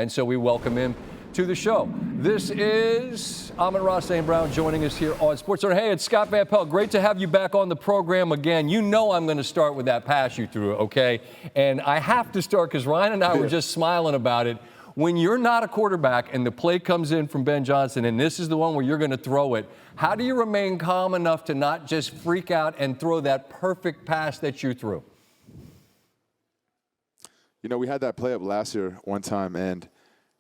And so we welcome him to the show. This is Amon-Ra St. joining us here on SportsCenter. Hey, it's Scott Van Pelt. Great to have you back on the program again. You know I'm going to start with that pass you threw, okay? And I have to start because Ryan and I were just smiling about it. When you're not a quarterback and the play comes in from Ben Johnson and this is the one where you're going to throw it, how do you remain calm enough to not just freak out and throw that perfect pass that you threw? You know, we had that play up last year one time, and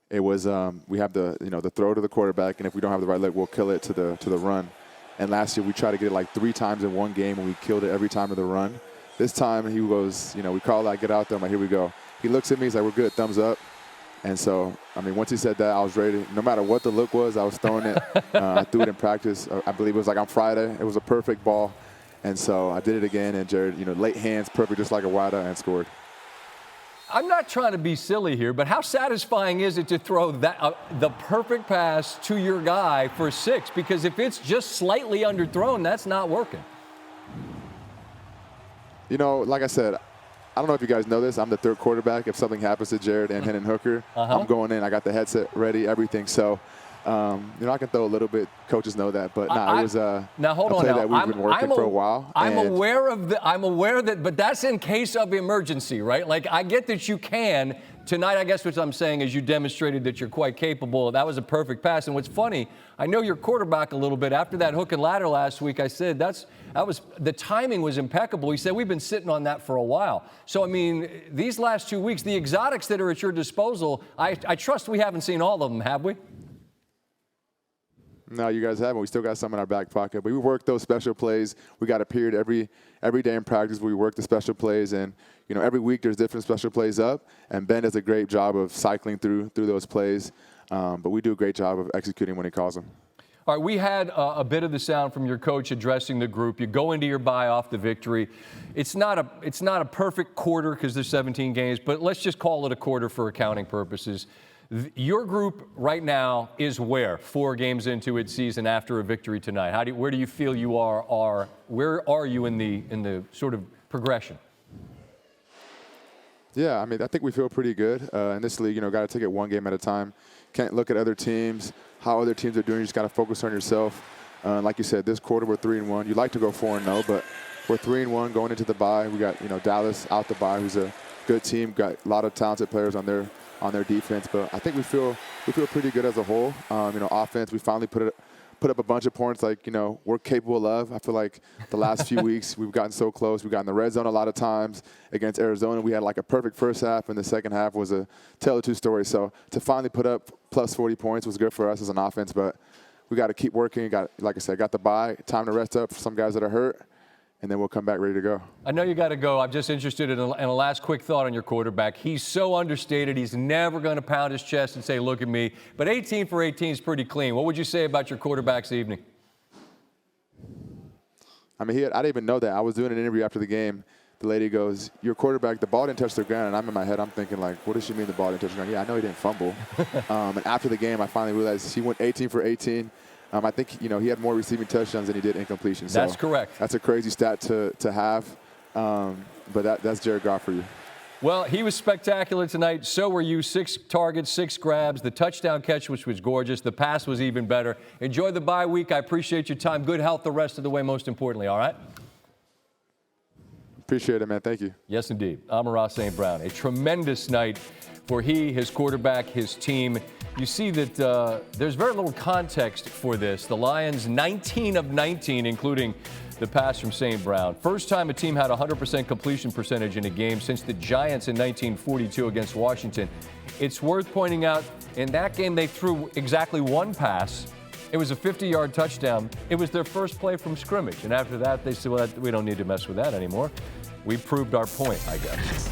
it was we have the throw to the quarterback, and if we don't have the right leg, we'll kill it to the run. And last year we tried to get it like 3 times in one game, and we killed it every time to the run. This time he goes, we call that, get out there. I'm like, here we go. He looks at me, he's like, we're good, thumbs up. And so, I mean, once he said that, I was ready. No matter what the look was, I was throwing it. I threw it in practice. I believe it was like on Friday. It was a perfect ball. And so I did it again, and Jared, late hands, perfect, just like a wideout, and scored. I'm not trying to be silly here, but how satisfying is it to throw that the perfect pass to your guy for 6? Because if it's just slightly underthrown, that's not working. Like I said, I don't know if you guys know this. I'm the third quarterback. If something happens to Jared and Hendon Hooker, I'm going in. I got the headset ready, everything. So, I can throw a little bit. Coaches know that, but it was now hold on. play Now that we've been working for a while. I'm aware that, but that's in case of emergency, right? Like I get that you can. Tonight, I guess what I'm saying is you demonstrated that you're quite capable. That was a perfect pass. And what's funny, I know your quarterback a little bit. After that hook and ladder last week, I said the timing was impeccable. He said we've been sitting on that for a while. So I mean, these last 2 weeks, the exotics that are at your disposal, I trust we haven't seen all of them, have we? No, you guys haven't. We still got some in our back pocket. But we work those special plays. We got a period every day in practice where we work the special plays. And, every week there's different special plays up. And Ben does a great job of cycling through those plays. But we do a great job of executing when he calls them. All right, we had a bit of the sound from your coach addressing the group. You go into your bye off the victory. It's not a perfect quarter because there's 17 games, but let's just call it a quarter for accounting purposes. Your group right now is where 4 games into its season after a victory tonight? Where do you feel you are? Where are you in the sort of progression? Yeah, I mean, I think we feel pretty good in this league. Got to take it one game at a time. Can't look at other teams, how other teams are doing. You just got to focus on yourself. Like you said, this quarter we're 3-1. You'd like to go 4-0, but we're 3-1 going into the bye. We got Dallas out the bye, who's a good team. Got a lot of talented players on their defense, but I think we feel pretty good as a whole. Offense, we finally put up a bunch of points like we're capable of. I feel like the last few weeks we've gotten so close. We got in the red zone a lot of times against Arizona. We had like a perfect first half, and the second half was a tale of 2 stories. So to finally put up plus 40 points was good for us as an offense, but we got to keep working. Like I said, got the bye, time to rest up for some guys that are hurt. And then we'll come back ready to go. I know you got to go. I'm just interested in a last quick thought on your quarterback. He's so understated. He's never going to pound his chest and say, look at me. But 18 for 18 is pretty clean. What would you say about your quarterback's evening? I mean, I didn't even know that. I was doing an interview after the game. The lady goes, your quarterback, the ball didn't touch the ground. And I'm in my head, I'm thinking, like, what does she mean the ball didn't touch the ground? Yeah, I know he didn't fumble. And after the game, I finally realized he went 18 for 18. I think, he had more receiving touchdowns than he did incompletion. So that's correct. That's a crazy stat to have. But that's Jared Goff for you. Well, he was spectacular tonight. So were you. 6 targets, 6 grabs. The touchdown catch, which was gorgeous. The pass was even better. Enjoy the bye week. I appreciate your time. Good health the rest of the way, most importantly, all right? Appreciate it, man. Thank you. Yes, indeed. Amon-Ra St. A tremendous night for his quarterback, his team. You see that there's very little context for this. The Lions, 19 of 19, including the pass from St. Brown. First time a team had 100% completion percentage in a game since the Giants in 1942 against Washington. It's worth pointing out, in that game they threw exactly 1 pass. It was a 50-yard touchdown. It was their first play from scrimmage. And after that, they said, well, we don't need to mess with that anymore. We proved our point, I guess.